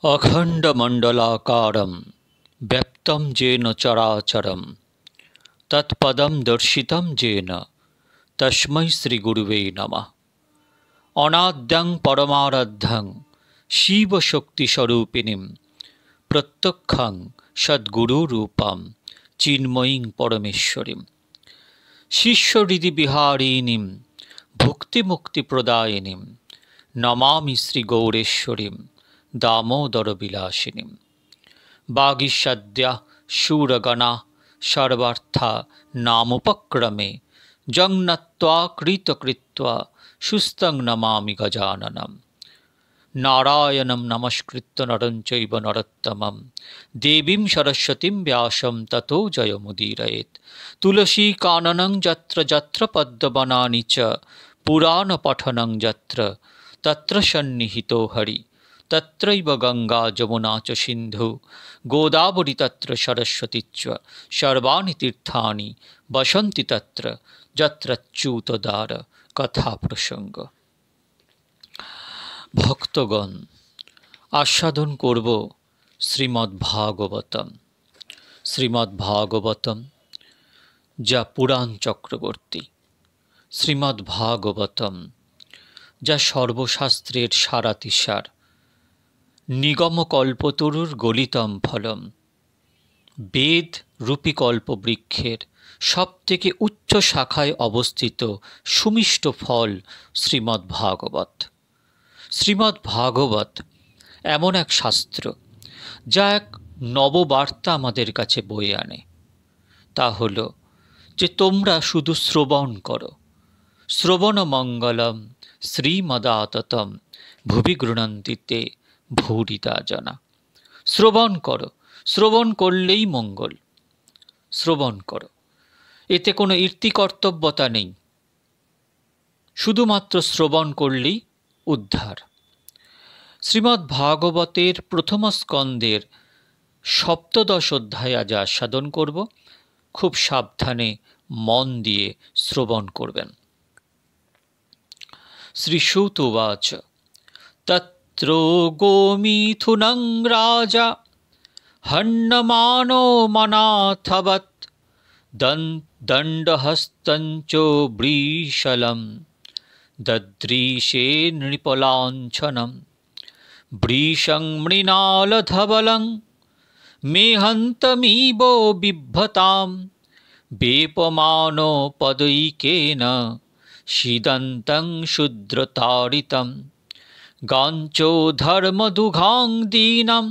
अखण्डमण्डलाकारं व्याप्तं येन चराचरं तत्पदं दर्शितं येन तस्मै श्रीगुरुवे नमः। अनाद्यं परमाराध्यं शिवशक्तिस्वरूपिणीं प्रत्यक्षं सद्गुरुरूपं चिन्मयीं परमेश्वरीं शिष्यहृदिविहारिणीं भुक्तिमुक्तिप्रदायिनीं नमामि श्रीगौरेश्वरीं दामोदरविलासिनीं। वागीशाद्या शूरगणा सर्वार्था नामोपक्रमे जङ्नत्वा कृतकृत्वा सुस्थं नमामि गजाननं। नारायणं नमस्कृत्य नरं चैव नरोत्तमं देवीं सरस्वतीं व्यासं ततो जयमुदीरयेत्। तुलसीकाननं यत्र यत्र पद्मवनानि च पुराणपठनं यत्र तत्र सन्निहितो हरि तत्रैव गंगा जमुना च सिन्धु गोदावरी तत्र सरस्वती च सर्वाणि तीर्थानि वसन्ति तत्र यत्रच्युतदार कथा प्रसंग। भक्तगण आस्वादन करब श्रीमद्भागवतम। श्रीमद्भागवतम जा पुराण चक्रवर्ती, श्रीमद्भागवतम जा सर्वशास्त्रेर सारातिसार, निगम कल्पतरुर गलितम फलम, वेद रूपी कल्पवृक्षेर सबथेके उच्च शाखाय अवस्थित सुमिष्ट फल श्रीमद्भागवत। श्रीमद्भागवत एमन एक शास्त्र जा एक नवबार्ता आमादेर काछे बये आने। ता हलो जे तोमरा शुधु श्रवण करो। श्रवण मंगलम श्रीमदाततम भुवि गृह्णन्ति ते भूरिदा जना। श्रवण करो, श्रवण करलेई मंगल। श्रवण करो, एते कोनो ईर्ति कर्तव्यता नेई, शुधुमात्र श्रवण करलेई उद्धार। श्रीमद्भागवतेर प्रथम स्कंदेर सप्तदश अध्याय आज आस्वादन करब। खूब साबधाने मन दिए श्रवण करबेन। श्रीसूत उवाच तत्रो गोमिथुनं राजा हन्यमानो मनाथवत् दण्डहस्तञ्च वृषलं ददृशे नृपलाञ्छनं वृषं मृणालधवलं मेहन्तमिव बिभ्रतां वेपमानो पदैकेन सीदन्तं शूद्रताडितं गाञ्चो धर्मदुघां दीनं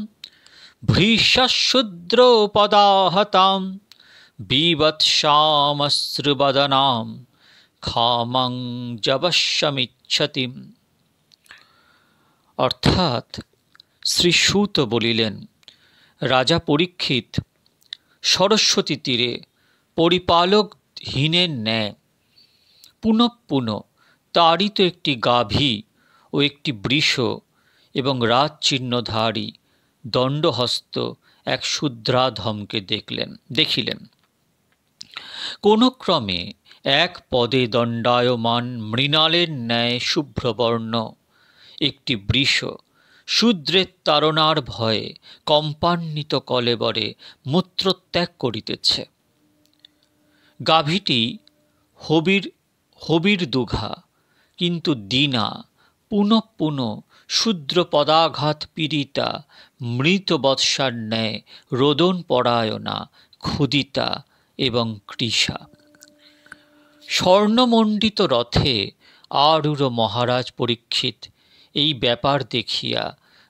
भृशशूद्रोपदाहतां बीभत्सामश्रुवदनां खामं जवश्यमिच्छतिम्। अर्थात श्रीसूत बोलिलेन, राजा परीक्षित सरस्वती तीरे परिपालकहीनेर न्याय पुनः पुनः ताड़ित एकटी गाभी और एकटी वृष एवं राजचिह्नधारी दंडहस्त एक शूद्राधमके देखिलेन। कोनो क्रमे एक पदे दंडायमान मृणालेर न्याय शुभ्रवर्ण एकटी वृष शूद्रेर ताड़नार भये कम्पान्वित कलेबरे मूत्रत्याग करितेছে। गाभीटी हबिर दुघा किन्तु दीना पुनः पुनः शूद्र पदाघात पीड़िता मृत बत्सार न्याय रोदन परायणा क्षुदिता एवं कृशा। स्वर्णमंडित रथे आरूढ़ महाराज परीक्षित এই ব্যাপার দেখিয়া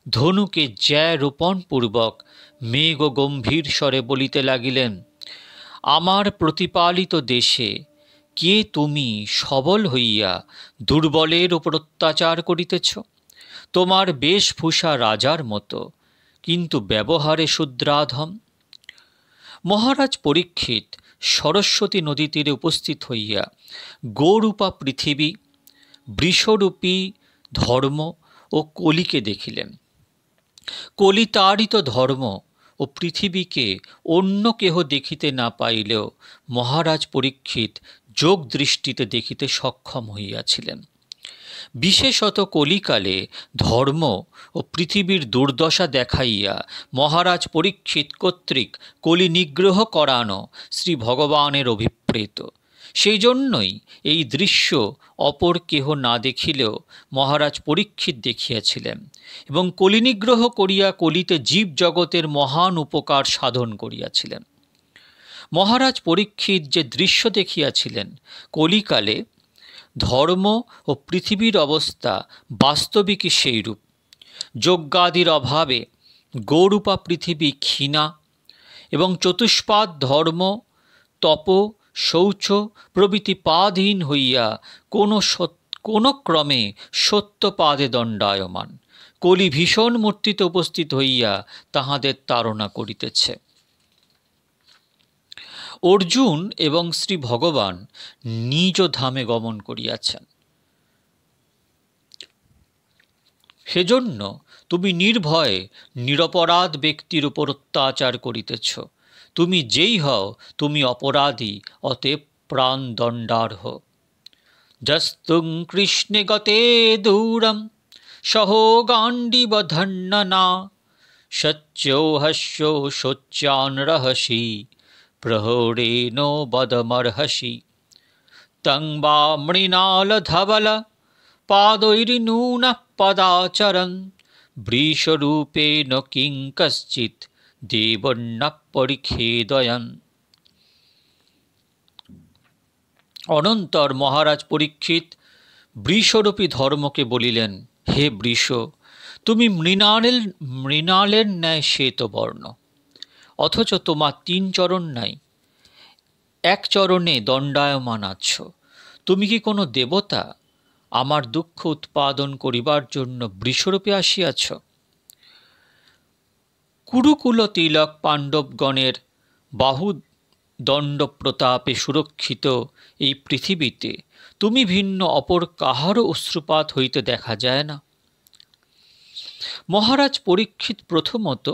ধনুকে জ্যা রোপণ পূর্বক মেঘ গম্ভীর স্বরে বলিতে লাগিলেন, আমার প্রতিপালিত দেশে কে তুমি সবল হইয়া দুর্বলের উপর অত্যাচার করিতেছ? তোমার বেশভূষা রাজার মতো, কিন্তু ব্যবহারে শূদ্রাধম। মহারাজ পরীক্ষিত সরস্বতী নদী তীরে উপস্থিত হইয়া গোরূপা পৃথিবী, বৃষরূপী ধর্ম ও কলিকে দেখিলেন। কলিতাড়িত ধর্ম ও পৃথিবীকে অন্য কেহ দেখিতে না পাইলেও মহারাজ পরীক্ষিত যোগ দৃষ্টিতে দেখিতে সক্ষম হইয়াছিলেন। বিশেষত কলিকালে ধর্ম ও পৃথিবীর দুর্দশা দেখাইয়া মহারাজ পরীক্ষিত কর্তৃক কলি নিগ্রহ করানো শ্রী ভগবানের অভিপ্রেত। সেই জন্যই এই দৃশ্য অপর কেহ না দেখিলেও মহারাজ পরীক্ষিত দেখিয়াছিলেন এবং কলি নিগ্রহ করিয়া কলিতে জীব জগতের মহান উপকার সাধন করিয়াছিলেন। মহারাজ পরীক্ষিত যে দৃশ্য দেখিয়াছিলেন, কলিকালে ধর্ম ও পৃথিবীর অবস্থা বাস্তবিকই সেইরূপ। যজ্ঞাদির অভাবে গৌরূপা পৃথিবী ক্ষীণা এবং চতুষ্পাদ ধর্ম, তপ, শৌচ প্রভৃতি পাদহীন হইয়া কোনো ক্রমে সত্যপাদে দণ্ডায়মান। কলি ভীষণ মূর্তিতে উপস্থিত হইয়া তাহাদের তাড়না করিতেছে। অর্জুন এবং শ্রী ভগবান নিজ ধামে গমন করিয়াছেন। সেজন্য তুমি নির্ভয়ে নিরপরাধ ব্যক্তির উপর অত্যাচার করিতেছ। তুমি যেই হও, তুমি অপরাধী, অতএব প্রাণ দণ্ডার্হ। যস্তুং কৃষ্ণে গতে দূরম সহো গাণ্ডীব ধন্যনা সচ্যো হস্যো শোচ্যান রহসি প্রহরেণ বদমর্হসি তং বা মৃণাল ধবল পাদৈর্নূনঃ পদাচরन् বৃষরূপেণ কিং কশ্চিৎ দেবন্য পরিখেদয়ন। অনন্তর মহারাজ পরীক্ষিত বৃষরূপী ধর্মকে বলিলেন, হে বৃষ, তুমি মৃণালের ন্যায় শ্বেতবর্ণ, অথচ তোমার 3 চরণ নাই, এক চরণে দণ্ডায়মান আছো। তুমি কি কোনো দেবতা? আমার দুঃখ উৎপাদন করিবার জন্য বৃষরূপে আসিয়াছ? কুরুকুল তিলক পাণ্ডবগণের বাহুদণ্ড প্রতাপে সুরক্ষিত এই পৃথিবীতে তুমি ভিন্ন অপর কাহারও অশ্রুপাত হইতে দেখা যায় না। মহারাজ পরীক্ষিত প্রথমত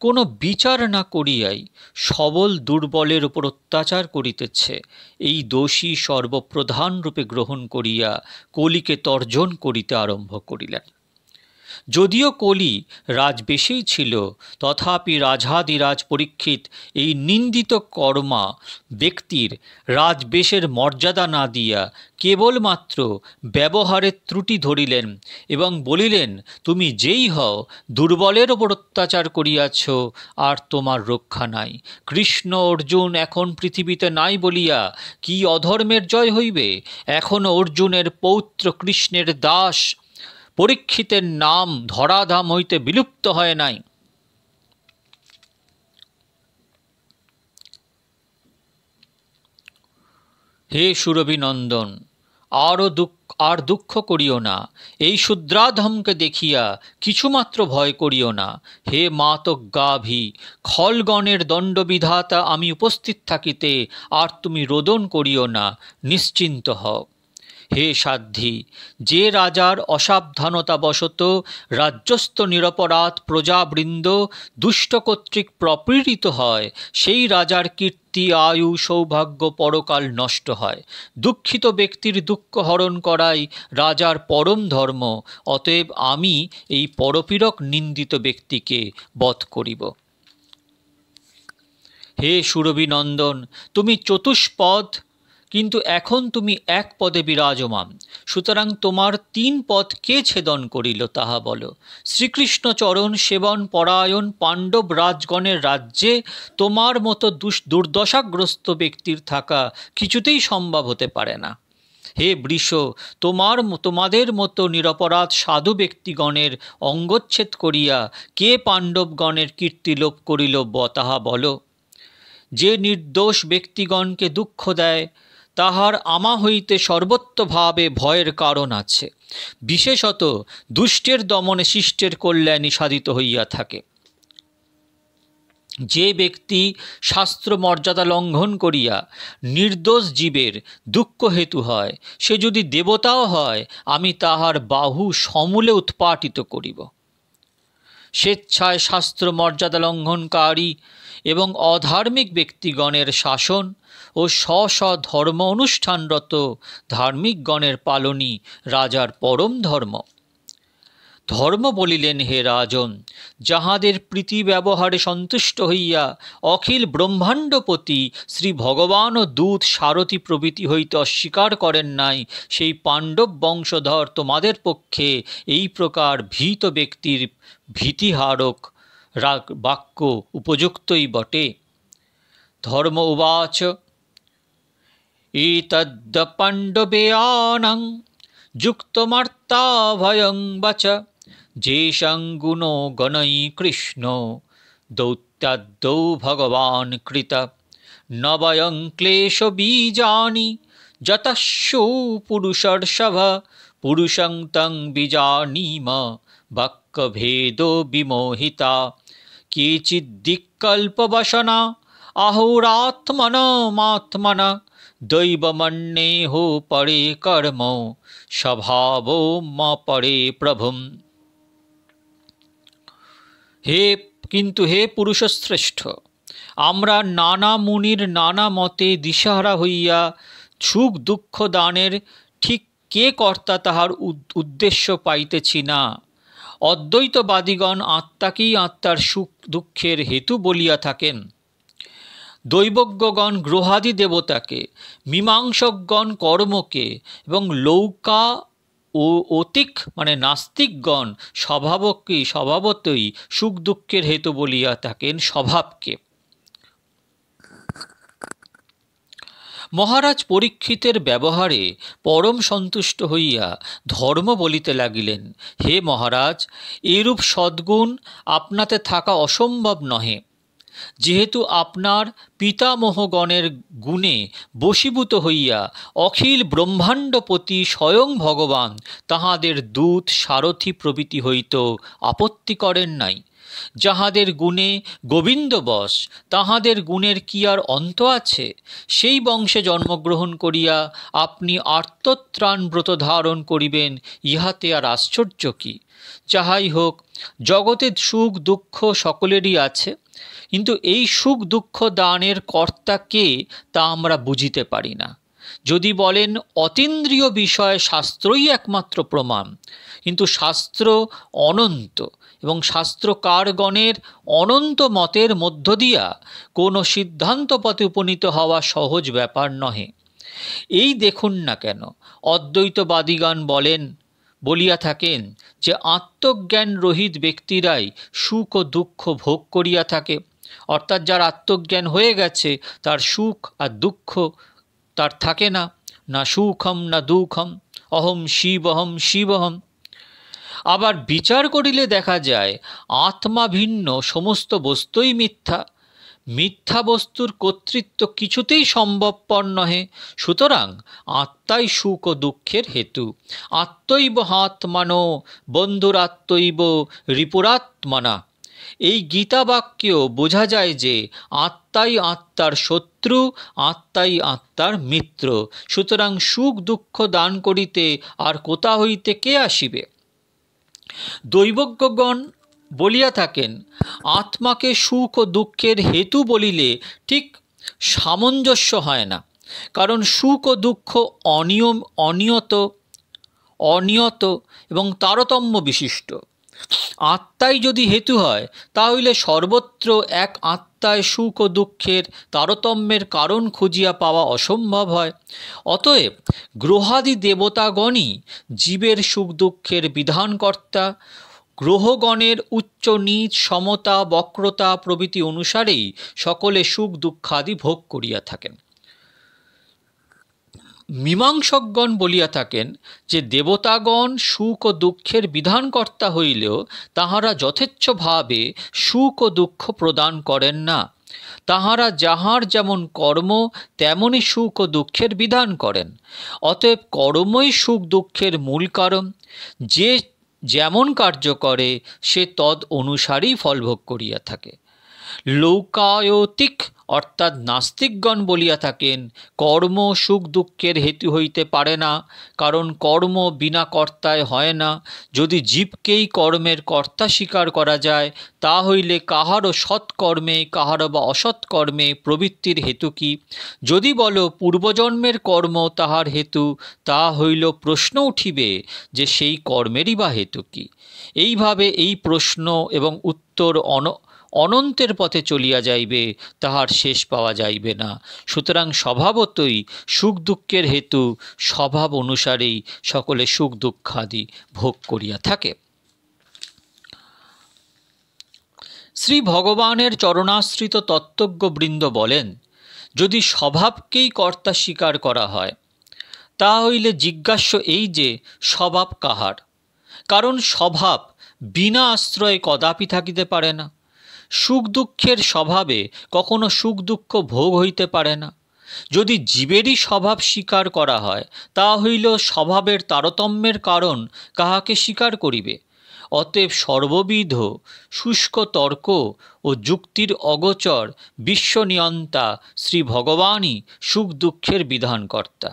কোনো বিচার না করিয়াই সবল দুর্বলের উপর অত্যাচার করিতেছে, এই দোষী সর্বপ্রধান রূপে গ্রহণ করিয়া কলিকে তর্জন করিতে আরম্ভ করিলেন। যদিও কলি রাজবেশেই ছিল, তথাপি রাজাধিরাজ পরীক্ষিত এই নিন্দিত কর্মা ব্যক্তির রাজবেশের মর্যাদা না দিয়া কেবলমাত্র ব্যবহারের ত্রুটি ধরিলেন এবং বলিলেন, তুমি যেই হও, দুর্বলের ওপর অত্যাচার করিয়াছ, আর তোমার রক্ষা নাই। কৃষ্ণ অর্জুন এখন পৃথিবীতে নাই বলিয়া কি অধর্মের জয় হইবে? এখনও অর্জুনের পৌত্র কৃষ্ণের দাস পরীক্ষিতের নাম ধরাধাম হইতে বিলুপ্ত হয় নাই। হে সুরভিনন্দন, আর দুঃখ করিও না। এই শূদ্রাধমকে দেখিয়া কিছুমাত্র ভয় করিও না। হে মাতজ্ঞাভি, খলগণের দণ্ডবিধাতা আমি উপস্থিত থাকিতে আর তুমি রোদন করিও না, নিশ্চিন্ত হও। হে সাধ্বী, যে রাজার অসাবধানতাবশত রাজ্যস্থ নিরপরাধ প্রজাবৃন্দ দুষ্ট কর্তৃক প্রপীড়িত হয়, সেই রাজার কীর্তি, আয়ু, সৌভাগ্য পরকাল নষ্ট হয়। দুঃখিত ব্যক্তির দুঃখ হরণ করাই রাজার পরম ধর্ম। অতএব আমি এই পরপীড়ক নিন্দিত ব্যক্তিকে বধ করিব। হে সুরভিনন্দন, তুমি চতুষ্পদ, কিন্তু এখন তুমি এক পদে বিরাজমান। সুতরাং তোমার 3 পদ কে ছেদন করিল তাহা বলো। শ্রীকৃষ্ণ চরণ সেবন পরায়ণ পাণ্ডব রাজগণের রাজ্যে তোমার মতো দুর্দশাগ্রস্ত ব্যক্তির থাকা কিছুতেই সম্ভব হতে পারে না। হে বৃষ, তোমাদের মতো নিরপরাধ সাধু ব্যক্তিগণের অঙ্গচ্ছেদ করিয়া কে পাণ্ডবগণের কীর্তি লোপ করিল তাহা বলো। যে নির্দোষ ব্যক্তিগণকে দুঃখ দেয়, তাহার আমা হইতে সর্বত্রভাবে ভয়ের কারণ আছে। বিশেষত দুষ্টের দমনে শিষ্টের কল্যাণই সাধিত হইয়া থাকে। যে ব্যক্তি শাস্ত্র মর্যাদা লঙ্ঘন করিয়া নির্দোষ জীবের দুঃখ হেতু হয়, সে যদি দেবতাও হয়, আমি তাহার বাহু সমূলে উৎপাটিত করিব। স্বেচ্ছায় শাস্ত্র মর্যাদা লঙ্ঘনকারী এবং অধার্মিক ব্যক্তিগণের শাসন ও স্ব ধর্ম অনুষ্ঠানরত ধার্মিকগণের পালনই রাজার পরম ধর্ম। ধর্ম বলিলেন, হে রাজন, যাহাদের প্রীতি ব্যবহারে সন্তুষ্ট হইয়া অখিল ব্রহ্মাণ্ডপতি শ্রী ভগবান ও দূত সারথি প্রভৃতি হইতে অস্বীকার করেন নাই, সেই পাণ্ডব বংশধর তোমাদের পক্ষে এই প্রকার ভীত ব্যক্তির ভীতিহারক বাক্য উপযুক্তই বটে। ধর্ম উবাচ, এতদ্য পাণ্ডবেয়ানাং যুক্তমার্তা ভয়ং বচ, যেষাং গুণো গণৈ কৃষ্ণ দৌত্যাদ্যৌ ভগবান কৃত, ন বয়ং ক্লেশ বীজানি যতস্যু পুরুষর্ষভ, পুরুষং তং বীজানীম বাক্যভেদ বিমোহিতা, কেচিদ্দিকল্পবশনা আহুরাত্মনমাত্মনা, দৈবমন্যেহ পরে কর্ম স্বভাবো ম পরে প্রভুম। হে পুরুষশ্রেষ্ঠ, আমরা নানা মুনির নানা মতে দিশাহারা হইয়া সুখ দুঃখ দানের ঠিক কে কর্তা তাহার উদ্দেশ্য পাইতেছি না। অদ্বৈতবাদীগণ আত্মাকেই আত্মার সুখ দুঃখের হেতু বলিয়া থাকেন, দৈবজ্ঞগণ গ্রহাদি দেবতাকে, মীমাংসকগণ কর্মকে এবং লৌকা ও অতিক নাস্তিকগণ স্বভাবতই সুখ দুঃখের হেতু বলিয়া থাকেন স্বভাবকে। মহারাজ পরীক্ষিতের ব্যবহারে পরম সন্তুষ্ট হইয়া ধর্ম বলিতে লাগিলেন, হে মহারাজ, এরূপ সদ্গুণ আপনাতে থাকা অসম্ভব নহে। যেহেতু আপনার পিতামহগণের গুণে বশীভূত হইয়া অখিল ব্রহ্মাণ্ডপতি স্বয়ং ভগবান তাহাদের দূত সারথি প্রভৃতি হইতেও আপত্তি করেন নাই। যাহাদের গুণে গোবিন্দ বশ, তাহাদের গুণের কি আর অন্ত আছে? সেই বংশে জন্মগ্রহণ করিয়া আপনি আর্তত্রাণ ব্রত ধারণ করিবেন, ইহাতে আর আশ্চর্য কি? যাহাই হোক, জগতে সুখ দুঃখ সকলেরই আছে, কিন্তু এই সুখ দুঃখ দানের কর্তা কে তা আমরা বুঝিতে পারি না। যদি বলেন অতীন্দ্রিয় বিষয়ে শাস্ত্রই একমাত্র প্রমাণ, কিন্তু শাস্ত্র অনন্ত এবং শাস্ত্রকারগণের অনন্ত মতের মধ্য দিয়া কোনো সিদ্ধান্ত পথে উপনীত হওয়া সহজ ব্যাপার নহে। এই দেখুন না কেন অদ্বৈতবাদীগণ বলিয়া থাকেন যে আত্মজ্ঞান রহিত ব্যক্তিরাই সুখ ও দুঃখ ভোগ করিয়া থাকে, অর্থাৎ যার আত্মজ্ঞান হয়ে গেছে তার সুখ আর দুঃখ তার থাকে না, না সুখম না দুঃখম, অহম শিবহম। আবার বিচার করিলে দেখা যায় আত্মা ভিন্ন সমস্ত বস্তুই মিথ্যা। মিথ্যা বস্তুর কর্তৃত্ব কিছুতেই সম্ভবপর নহে। সুতরাং আত্মাই সুখ ও দুঃখের হেতু। আত্মৈব আত্মানো বন্ধুরাত্মৈব রিপুরাত্মনা। এই গীতা বাক্যেও বোঝা যায় যে আত্মাই আত্মার শত্রু, আত্মাই আত্মার মিত্র। সুতরাং সুখ দুঃখ দান করিতে আর কোথা হইতে কে আসিবে? দৈবজ্ঞগণ বলিয়া থাকেন, আত্মাকে সুখ ও দুঃখের হেতু বলিলে ঠিক সামঞ্জস্য হয় না, কারণ সুখ ও দুঃখ অনিয়ত এবং তারতম্য বিশিষ্ট। আত্মাই যদি হেতু হয়, তাহলে সর্বত্র এক আত্মায় সুখ ও দুঃখের তারতম্যের কারণ খুঁজিয়া পাওয়া অসম্ভব হয়। অতএব গ্রহাদি দেবতাগণই জীবের সুখ দুঃখের বিধানকর্তা। গ্রহগণের উচ্চ নীচ, সমতা, বক্রতা প্রভৃতি অনুসারেই সকলে সুখ দুঃখাদি ভোগ করিয়া থাকেন। মীমাংসকগণ বলিয়া থাকেন যে দেবতাগণ সুখ ও দুঃখের বিধানকর্তা হইলেও তাহারা যথেচ্ছভাবে সুখ ও দুঃখ প্রদান করেন না। তাহারা যাহার যেমন কর্ম তেমনই সুখ ও দুঃখের বিধান করেন। অতএব কর্মই সুখ দুঃখের মূল কারণ। যে যেমন কার্য করে সে তদ অনুসারেই ফলভোগ করিয়া থাকে। লৌকায়তিক অর্থাৎ নাস্তিকগণ বলিয়া থাকেন কর্ম সুখ দুঃখের হেতু হইতে পারে না, কারণ কর্ম বিনা কর্তায় হয় না। যদি জীবকেই কর্মের কর্তা স্বীকার করা যায়, তা হইলে কাহারও সৎকর্মে কাহারও বা অসৎকর্মে প্রবৃত্তির হেতু কি? যদি বলো পূর্বজন্মের কর্ম তাহার হেতু, তা হইল প্রশ্ন উঠিবে যে সেই কর্মেরই বা হেতু কি? এইভাবে এই প্রশ্ন এবং উত্তর অনন্তের পথে চলিয়া যাইবে, তাহার শেষ পাওয়া যাইবে না। সুতরাং স্বভাবতই সুখ দুঃখের হেতু স্বভাব অনুসারেই সকলে সুখ দুঃখাদি ভোগ করিয়া থাকে। শ্রী ভগবানের চরণাশ্রিত তত্ত্বজ্ঞবৃন্দ বলেন, যদি স্বভাবকেই কর্তা স্বীকার করা হয়, তা হইলে জিজ্ঞাস্য এই যে স্বভাব কাহার? কারণ স্বভাব বিনা আশ্রয়ে কদাপি থাকিতে পারে না। সুখ দুঃখের স্বভাবে কখনো সুখ দুঃখ ভোগ হইতে পারে না। যদি জীবেরই স্বভাব স্বীকার করা হয়, তা হইল স্বভাবের তারতম্যের কারণ কাহাকে স্বীকার করিবে? অতএব সর্ববিধ শুষ্ক তর্ক ও যুক্তির অগোচর বিশ্বনিয়ন্তা শ্রী ভগবানই সুখ দুঃখের বিধানকর্তা।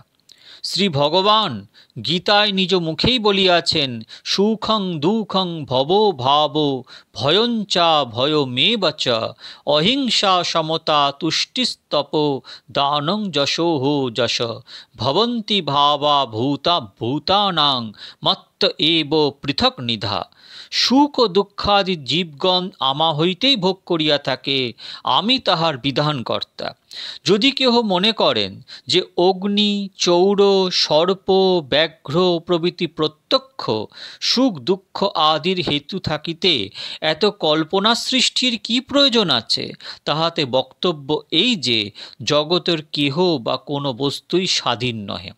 শ্রী ভগবান গীতায় নিজ মুখেই বলিয়াছেন, সুখং দুঃখং ভব ভাব ভয়ঞ্চা ভয়মেব চ অহিংসা সমতা তুষ্টিস্তপ দানং যশোহ যশ ভবন্তি ভাবা ভূতা ভূতানাং মত্ত এব পৃথক নিধা। সুখ ও দুঃখাদি জীবগণ আমা হইতেই ভোগ করিয়া থাকে, আমি তাহার বিধানকর্তা। যদি কেহ মনে করেন যে অগ্নি চৌর সর্প ব্যাঘ্র প্রভৃতি প্রত্যক্ষ সুখ দুঃখ আদির হেতু থাকিতে এত কল্পনা সৃষ্টির কি প্রয়োজন আছে, তাহাতে বক্তব্য এই যে জগতের কেহ বা কোনো বস্তুই স্বাধীন নহে।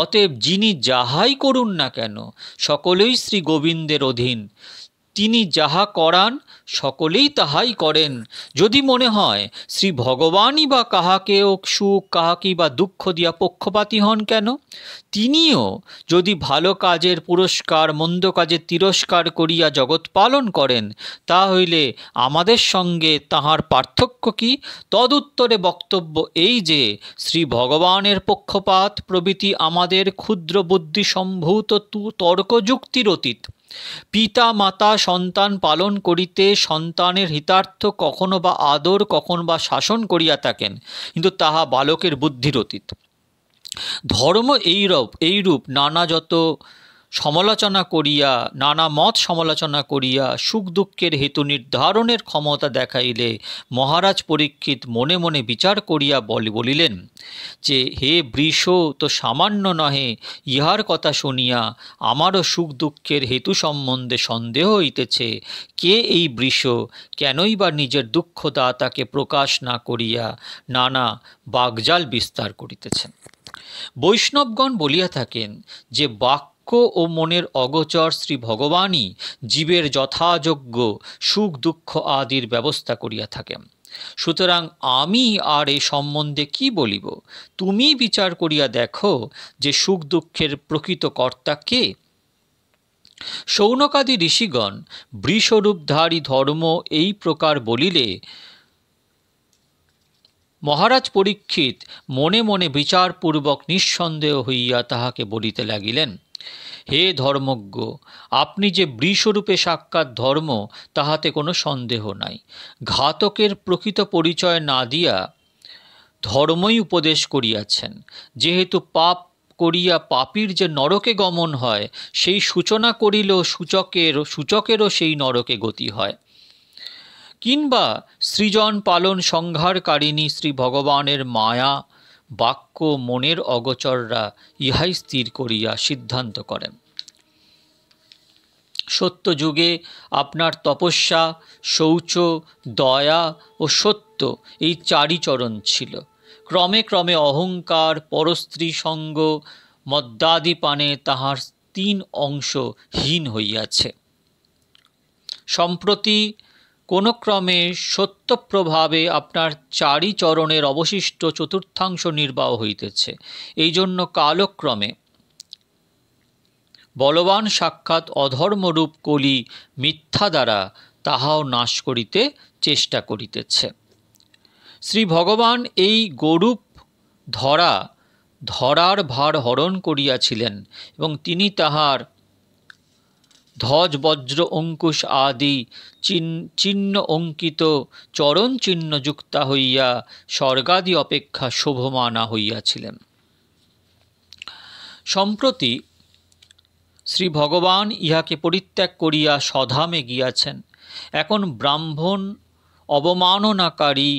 অতএব যিনি যাহাই করুন না কেন, সকলেই শ্রী গোবিন্দের অধীন। তিনি যাহা করান সকলেই তাহাই করেন। যদি মনে হয় শ্রী ভগবানই বা কাহাকেও সুখ কাহাকেই বা দুঃখ দিয়া পক্ষপাতী হন কেন? তিনিও যদি ভালো কাজের পুরস্কার মন্দ কাজের তিরস্কার করিয়া জগৎ পালন করেন, তা হইলে আমাদের সঙ্গে তাহার পার্থক্য কি? তদুত্তরে বক্তব্য এই যে শ্রী ভগবানের পক্ষপাত প্রভৃতি আমাদের ক্ষুদ্র বুদ্ধি সম্ভূত তর্কযুক্তির অতীত। পিতা মাতা সন্তান পালন করিতে সন্তানের হিতার্থ কখনো বা আদর কখনো বা শাসন করিয়া থাকেন, কিন্তু তাহা বালকের বুদ্ধির অতীত। ধর্ম এইরূপ নানা যত সমালোচনা করিয়া নানা মত সমালোচনা করিয়া সুখ দুঃখের হেতু নির্ধারণের ক্ষমতা দেখাইলে মহারাজ পরীক্ষিত মনে মনে বিচার করিয়া বলিলেন যে, হে বৃষ, তো সামান্য নহে, ইহার কথা শুনিয়া আমারও সুখ দুঃখের হেতু সম্বন্ধে সন্দেহ হইতেছে। কে এই বৃষ? কেনই বা নিজের দুঃখদাতাকে প্রকাশ না করিয়া নানা বাগজাল বিস্তার করিতেছেন? বৈষ্ণবগণ বলিয়া থাকেন যে বাক্য ও মনের অগোচর শ্রী ভগবানই জীবের যথাযোগ্য সুখ দুঃখ আদির ব্যবস্থা করিয়া থাকেন। সুতরাং আমি আর এ সম্বন্ধে কি বলিব? তুমি বিচার করিয়া দেখো যে সুখ দুঃখের প্রকৃত কর্তা কে। শৌনকাদি ঋষিগণ বৃষরূপধারী ধর্ম এই প্রকার বলিলে মহারাজ পরীক্ষিত মনে মনে বিচারপূর্বক নিঃসন্দেহ হইয়া তাহাকে বলিতে লাগিলেন, হে ধর্মজ্ঞ, আপনি যে বৃষরূপে সাক্ষাৎ ধর্ম, তাহাতে কোনো সন্দেহ নাই। ঘাতকের প্রকৃত পরিচয় না দিয়া ধর্মই উপদেশ করিয়াছেন। যেহেতু পাপ করিয়া পাপীর যে নরকে গমন হয়, সেই সূচনা করিলেও সূচকেরও সেই নরকে গতি হয়। কিংবা সৃজন পালন সংহারকারিণী শ্রী ভগবানের মায়া বাক্য মনের অগোচররা ইহাই স্থির করিয়া সিদ্ধান্ত করেন। সত্য যুগে আপনার তপস্যা, শৌচ, দয়া ও সত্য এই চারি চরণ ছিল। ক্রমে ক্রমে অহংকার, পরস্ত্রী সঙ্গ, মদ্যাদিপানে তাহার 3 অংশ হীন হইয়াছে। সম্প্রতি কোন ক্রমে সত্যপ্রভাবে আপনার 4 চরণের অবশিষ্ট চতুর্থাংশ নির্বাহ হইতেছে। এই জন্য কালক্রমে বলবান সাক্ষাৎ অধর্মরূপ কলি মিথ্যা দ্বারা তাহাও নাশ করিতে চেষ্টা করিতেছে। শ্রী ভগবান এই গরূপ ধরার ভার হরণ করিয়াছিলেন এবং তিনি তাহার ধ্বজ বজ্র অঙ্কুশ আদি চিহ্ন অঙ্কিত চরণ চিহ্ন যুক্তা হইয়া স্বর্গাদি অপেক্ষা শোভমানা হইয়াছিলেন। সম্প্রতি শ্রী ভগবান ইহাকে পরিত্যাগ করিয়া স্বধামে গিয়াছেন। এখন ব্রাহ্মণ অবমাননাকারী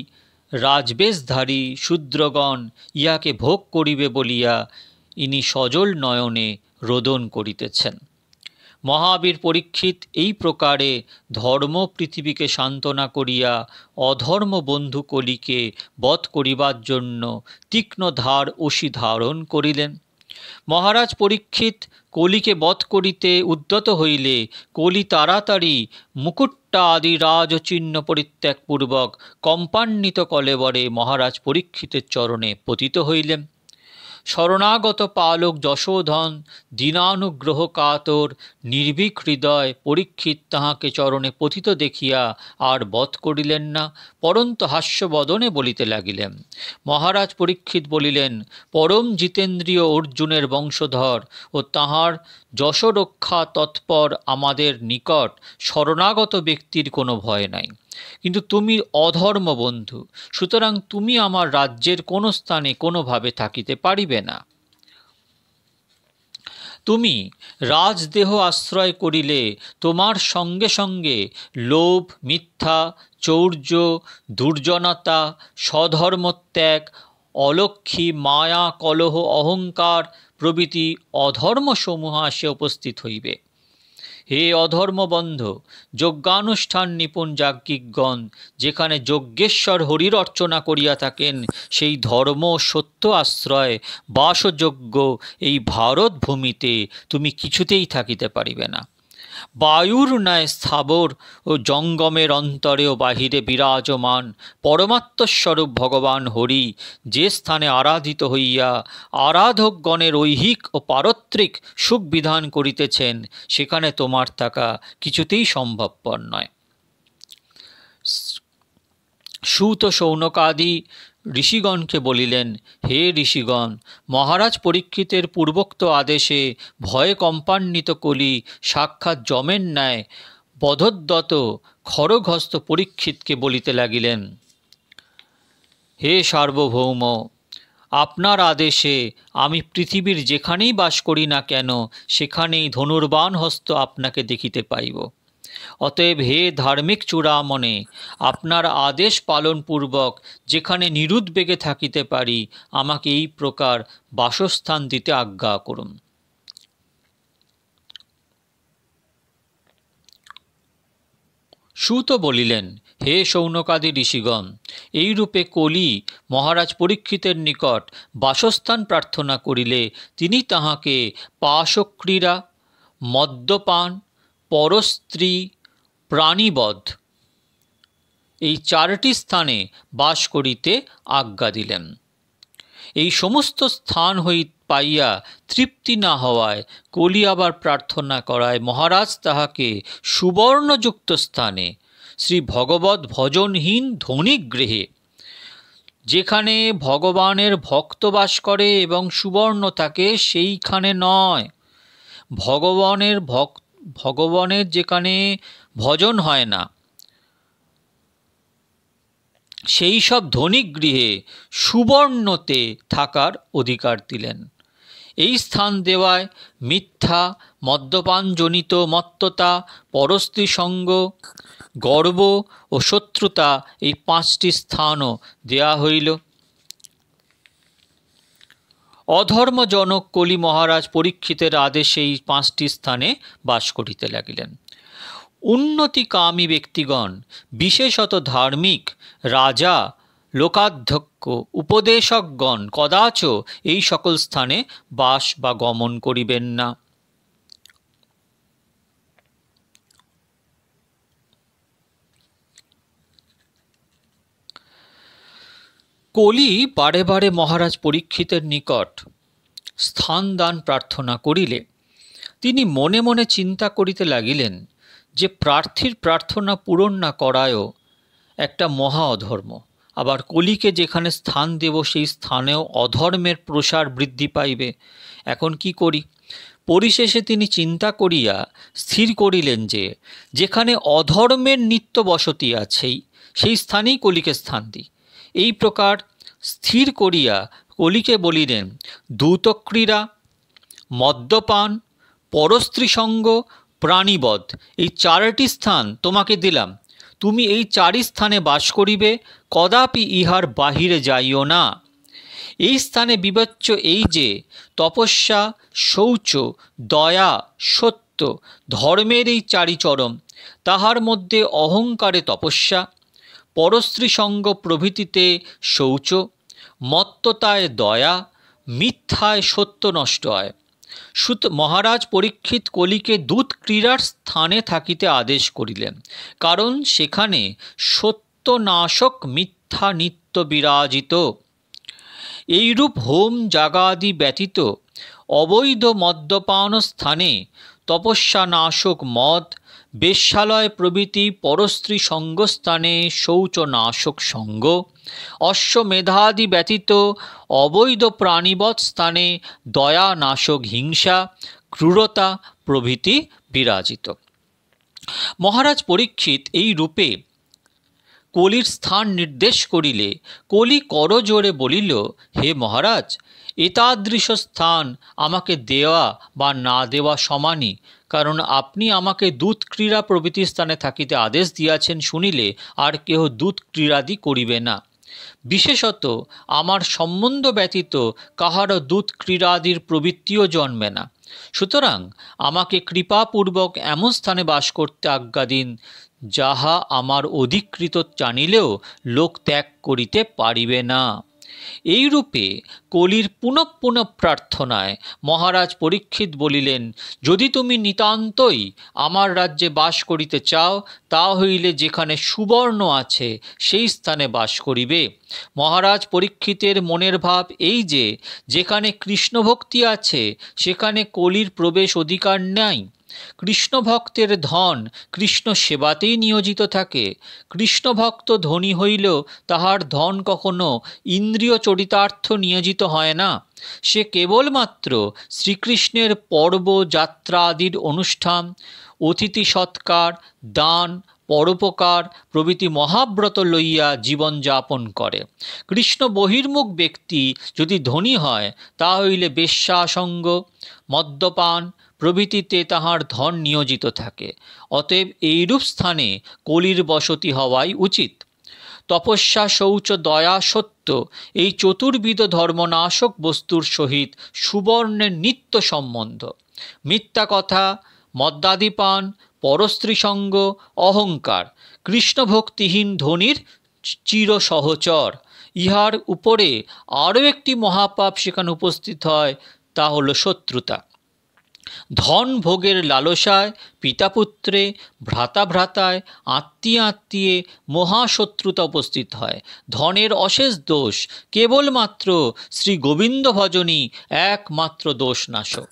রাজবেশধারী শূদ্রগণ ইহাকে ভোগ করিবে বলিয়া ইনি সজল নয়নে রোদন করিতেছেন। মহাবীর পরীক্ষিত এই প্রকারে ধর্ম পৃথিবীকে সান্ত্বনা করিয়া অধর্ম বন্ধু কলিকে বধ করিবার জন্য তীক্ষ্ণ ধার অসি ধারণ করিলেন। মহারাজ পরীক্ষিত কলিকে বধ করিতে উদ্যত হইলে কলি তাড়াতাড়ি মুকুট্টা আদি রাজচিহ্ন পরিত্যাগপূর্বক কম্পান্বিত কলেবরে মহারাজ পরীক্ষিতের চরণে পতিত হইলেন। শরণাগত পালক যশোধন দীনানুগ্রহ কাতর নির্ভীক হৃদয় পরীক্ষিত তাহাকে চরণে পতিত দেখিয়া আর বধ করিলেন না, পরন্তু হাস্যবদনে বলিতে লাগিলেন। মহারাজ পরীক্ষিত বলিলেন, পরম জিতেন্দ্রীয় অর্জুনের বংশধর ও তাহার যশরক্ষা তৎপর আমাদের নিকট শরণাগত ব্যক্তির কোনো ভয় নাই, কিন্তু তুমি অধর্ম বন্ধু, সুতরাং তুমি আমার রাজ্যের কোনো স্থানে কোনোভাবে থাকিতে পারিবে না। তুমি রাজদেহ আশ্রয় করিলে তোমার সঙ্গে সঙ্গে লোভ, মিথ্যা, চৌর্য, দুর্জনতা, স্বধর্মত্যাগ, অলক্ষী, মায়া, কলহ, অহংকার প্রভৃতি অধর্মসমূহ আসে উপস্থিত হইবে। হে অধর্মবন্ধ, যজ্ঞানুষ্ঠান নিপুণ যাজ্ঞিকগণ যেখানে যজ্ঞেশ্বর হরির অর্চনা করিয়া থাকেন, সেই ধর্ম সত্য আশ্রয় বাসযোগ্য এই ভারত ভূমিতে তুমি কিছুতেই থাকিতে পারিবে না। বায়ুর ন্যায় স্থাবর ও জঙ্গমের অন্তরে ও বাহিরে বিরাজমান পরমাত্মস্বরূপ ভগবান হরি যে স্থানে আরাধিত হইয়া আরাধকগণের ঐহিক ও পারত্রিক সুখ বিধান করিতেছেন, সেখানে তোমার থাকা কিছুতেই সম্ভবপর নয়। সুত শৌনকাদি ঋষিগণকে বলিলেন, হে ঋষিগণ, মহারাজ পরীক্ষিতের পূর্বোক্ত আদেশে ভয়ে কম্পান্বিত কলি সাক্ষাৎ যমের ন্যায় বধোদ্যত খড়গহস্ত পরীক্ষিতকে বলিতে লাগিলেন, হে সার্বভৌম, আপনার আদেশে আমি পৃথিবীর যেখানেই বাস করি না কেন সেখানেই ধনুর্বাণ হস্ত আপনাকে দেখিতে পাইব। অতএব হে ধার্মিক চূড়ামণে, আপনার আদেশ পালনপূর্বক যেখানে নিরুদ্বেগে থাকিতে পারি আমাকে এই প্রকার বাসস্থান দিতে আজ্ঞা করুন। সুত বলিলেন, হে শৌনকাদি ঋষিগণ, এইরূপে কলি মহারাজ পরীক্ষিতের নিকট বাসস্থান প্রার্থনা করিলে তিনি তাহাকে পাশক্রীড়া, মদ্যপান, পরস্ত্রী, প্রাণীবধ এই 4টি স্থানে বাস করিতে আজ্ঞা দিলেন। এই সমস্ত স্থান পাইয়া তৃপ্তি না হওয়ায় কলি আবার প্রার্থনা করায় মহারাজ তাহাকে সুবর্ণযুক্ত স্থানে শ্রী ভগবৎ ভজনহীন ধনিক গৃহে, যেখানে ভগবানের ভক্ত বাস করে এবং সুবর্ণ থাকে, সেইখানে নয়, ভগবানের যেখানে ভজন হয় না সেই সব ধনিক গৃহে সুবর্ণতে থাকার অধিকার দিলেন। এই স্থান দেওয়ায় মিথ্যা, মদ্যপানজনিত মত্ততা, পরস্ত্রী সঙ্গ, গর্ব ও শত্রুতা এই 5টি স্থানও দেয়া হইল। অধর্মজনক কলি মহারাজ পরীক্ষিতের আদেশে এই 5টি স্থানে বাস করিতে লাগিলেন। উন্নতিকামী ব্যক্তিগণ, বিশেষত ধার্মিক, রাজা, লোকাধ্যক্ষ, উপদেশকগণ কদাচ এই সকল স্থানে বাস বা গমন করিবেন না। কলি বারে বারে মহারাজ পরীক্ষিতের নিকট স্থান দান প্রার্থনা করিলে তিনি মনে মনে চিন্তা করিতে লাগিলেন যে প্রার্থীর প্রার্থনা পূরণ না করায়ও একটা মহা অধর্ম। আবার কলিকে যেখানে স্থান দেব সেই স্থানেও অধর্মের প্রসার বৃদ্ধি পাইবে। এখন কি করি? পরিশেষে তিনি চিন্তা করিয়া স্থির করিলেন যে যেখানে অধর্মের নিত্য বসতি আছেই সেই স্থানেই কলিকে স্থান দিই। এই প্রকার স্থির করিয়া কলিকে বলিলেন, দূতক্রীড়া, মদ্যপান, পরস্ত্রীসঙ্গ, প্রাণীবধ, এই 4টি স্থান তোমাকে দিলাম। তুমি এই 4 স্থানে বাস করিবে, কদাপি ইহার বাহিরে যাইও না। এই স্থানে বিবেচ্য এই যে তপস্যা, শৌচ, দয়া, সত্য, ধর্মের এই 4ই চরম। তাহার মধ্যে অহংকারে তপস্যা, পরস্ত্রীসঙ্গ প্রভৃতিতে শৌচ, মত্ততায় দয়া, মিথ্যায় সত্য নষ্ট হয়। সুত মহারাজ পরীক্ষিত কলিকে দূত ক্রীড়ার স্থানে থাকিতে আদেশ করিলেন, কারণ সেখানে সত্যনাশক মিথ্যা নিত্য বিরাজিত। এইরূপ হোম যাগাদি ব্যতীত অবৈধ মদ্যপান স্থানে তপস্যানাশক মদ, বেশ্যালয় প্রভৃতি পরস্ত্রী সঙ্গস্থানে শৌচনাশক সঙ্গ, অশ্বমেধাদি ব্যতীত অবৈধ প্রাণীবৎ স্থানে দয়ানাশক হিংসা, ক্রূরতা প্রভৃতি বিরাজিত। মহারাজ পরীক্ষিত এই রূপে কলির স্থান নির্দেশ করিলে কলি করজোড়ে বলিল, হে মহারাজ, এতাদৃশ স্থান আমাকে দেওয়া বা না দেওয়া সমানই, কারণ আপনি আমাকে দূত ক্রীড়া প্রভৃতি স্থানে থাকিতে আদেশ দিয়াছেন শুনিলে আর কেহ দূত ক্রীড়াদি করিবে না। বিশেষত আমার সম্বন্ধ ব্যতীত কাহারও দূত ক্রীড়াদির প্রবৃত্তিও জন্মে না। সুতরাং আমাকে কৃপাপূর্বক এমন স্থানে বাস করতে আজ্ঞা দিন, যাহা আমার অধিকৃত জানিলেও লোক ত্যাগ করিতে পারিবে না। এইরূপে কলির পুনঃ পুনঃ প্রার্থনায় মহারাজ পরীক্ষিত বলিলেন, যদি তুমি নিতান্তই আমার রাজ্যে বাস করিতে চাও, তা হইলে যেখানে সুবর্ণ আছে সেই স্থানে বাস করিবে। মহারাজ পরীক্ষিতের মনের ভাব এই যে যেখানে কৃষ্ণ ভক্তি আছে সেখানে কলির প্রবেশ অধিকার নাই। কৃষ্ণ ভক্তের ধন কৃষ্ণ সেবাতেই নিয়োজিত থাকে। কৃষ্ণ ভক্ত ধনী হইলেও তাহার ধন কখনো ইন্দ্রিয় চরিতার্থ নিয়োজিত হয় না। সে কেবলমাত্র শ্রীকৃষ্ণের পর্ব যাত্রা আদির অনুষ্ঠান, অতিথি সৎকার, দান, পরোপকার প্রভৃতি মহাব্রত লইয়া জীবন যাপন করে। কৃষ্ণ বহির্মুখ ব্যক্তি যদি ধনী হয়, তা হইলে বেশ্যাসঙ্গ, মদ্যপান প্রভৃতিতে তাহার ধন নিয়োজিত থাকে। অতএব এইরূপ স্থানে কলির বসতি হওয়াই উচিত। তপস্যা, শৌচ, দয়া, সত্য এই চতুর্বিধ ধর্মনাশক বস্তুর সহিত সুবর্ণের নিত্য সম্বন্ধ। মিথ্যা কথা, মদ্যাদিপান, পরস্ত্রীসঙ্গ, অহংকার কৃষ্ণভক্তিহীন ধনীর চির সহচর। ইহার উপরে আরও একটি মহাপাপ সেখানে উপস্থিত হয়, তা হল শত্রুতা। ধন ভোগের লালসায় পিতাপুত্রে, ভ্রাতাভ্রাতায়, আত্মীয়ে মহাশত্রুতা উপস্থিত হয়। ধনের অশেষ দোষ, কেবলমাত্র শ্রী গোবিন্দ ভজনই একমাত্র দোষনাশক।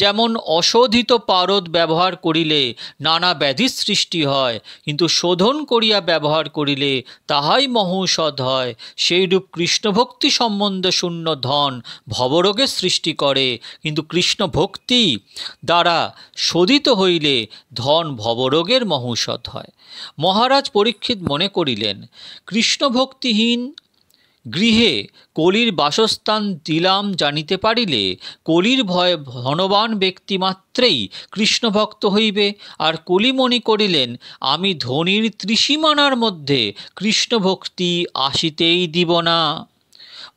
যেমন অশোধিত পারদ ব্যবহার করিলে নানা ব্যাধির সৃষ্টি হয়, কিন্তু শোধন করিয়া ব্যবহার করিলে তাহাই মহৌষধ হয়, সেইরূপ কৃষ্ণভক্তি সম্বন্ধ শূন্য ধন ভবরোগের সৃষ্টি করে, কিন্তু কৃষ্ণ ভক্তি দ্বারা শোধিত হইলে ধন ভবরোগের মহৌষধ হয়। মহারাজ পরীক্ষিত মনে করিলেন, কৃষ্ণভক্তিহীন গৃহে কলির বাসস্থান দিলাম জানিতে পারিলে কলির ভয়ে ধনবান ব্যক্তি মাত্রেই কৃষ্ণভক্ত হইবে। আর কলি মনে করিলেন, আমি ধনির ত্রিসীমানার মধ্যে কৃষ্ণভক্তি আসিতেই দিব না।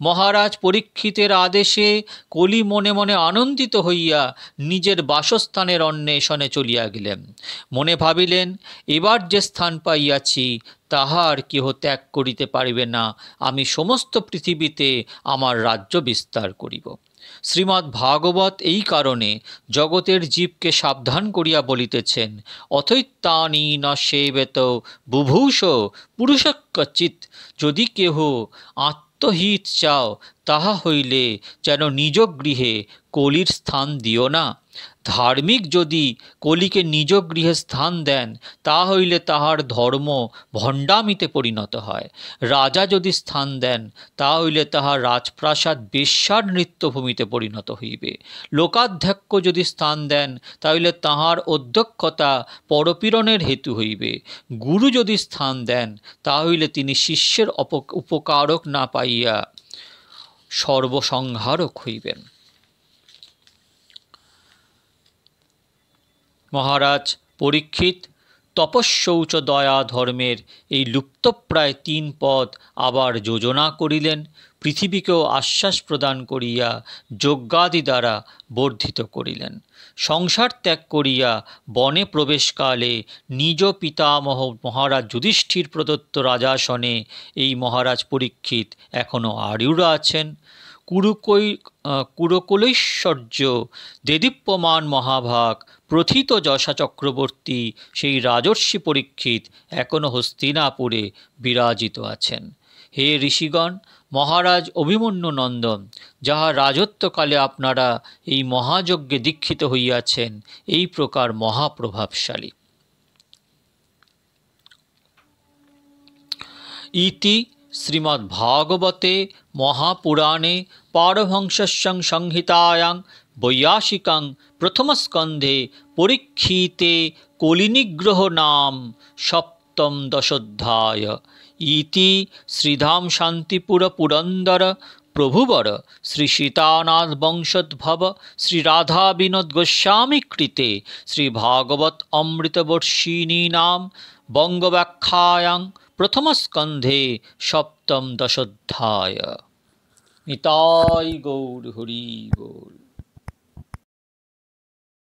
মহারাজ পরীক্ষিতের আদেশে কলি মনে মনে আনন্দিত হইয়া নিজের বাসস্থানের অন্বেষণে চলিয়া গেলেন। মনে ভাবিলেন, এবার যে স্থান পাইয়াছি তাহা আর কেহ ত্যাগ করিতে পারিবে না। আমি সমস্ত পৃথিবীতে আমার রাজ্য বিস্তার করিব। শ্রীমদ্ ভাগবত এই কারণে জগতের জীবকে সাবধান করিয়া বলিতেছেন, অথৈত্যানি ন সেবেত বুভূষ পুরুষ কচিৎ। যদি কেহ আত্মহিত চাও, তাহা হইলে যেন নিজ গৃহে কলির স্থান দিও না। ধার্মিক যদি কলিকে নিজ গৃহে স্থান দেন, তা হইলে তাহার ধর্ম ভণ্ডামিতে পরিণত হয়। রাজা যদি স্থান দেন, তা হইলে তাহার রাজপ্রাসাদ বেশ্যার নৃত্যভূমিতে পরিণত হইবে। লোকাধ্যক্ষ যদি স্থান দেন, তাহলে তাহার অধ্যক্ষতা পরপীড়নের হেতু হইবে। গুরু যদি স্থান দেন, তা হইলে তিনি শিষ্যের উপকারক না পাইয়া সর্বসংহারক হইবেন। মহারাজ পরীক্ষিত তপস্যৌচ দয়া ধর্মের এই লুপ্তপ্রায় 3 পদ আবার যোজনা করিলেন। পৃথিবীকেও আশ্বাস প্রদান করিয়া যজ্ঞাদি দ্বারা বর্ধিত করিলেন। সংসার ত্যাগ করিয়া বনে প্রবেশকালে নিজ পিতামহ মহারাজ যুধিষ্ঠির প্রদত্ত রাজাসনে এই মহারাজ পরীক্ষিত এখনও আরূঢ় আছেন। কুরকুলৈশ্বর্য দেদীপ্যমান মহাভাগ প্রথিত যশা চক্রবর্তী সেই রাজর্ষি পরীক্ষিত এখনও হস্তিনাপুরে বিরাজিত আছেন। হে ঋষিগণ, মহারাজ অভিমন্যু নন্দন, যাহার রাজত্বকালে আপনারা এই মহাযজ্ঞে দীক্ষিত হইয়াছেন, এই প্রকার মহাপ্রভাবশালী। ইতি শ্রীমদ্ভাগবতে মহাপুরাণে পারমহংস্যাং সংহিতায়াং বৈয়াসিকাং প্রথমস্কন্ধে পরীক্ষিতে কলিনিগ্রহ নাম সপ্তম দশোধ্যায়। ইতি শ্রীধাম শান্তিপুর পুরন্দর প্রভুবর শ্রী সীতানাথ বংশোদ্ভব শ্রী রাধা বিনোদ গোস্বামী কৃতে শ্রী ভাগবত অমৃতবর্ষিণী নাম বঙ্গব্যাখ্যায়াং প্রথমস্কন্ধে সপ্তম দশোধ্যায়। নিতাই গৌর হরি বল।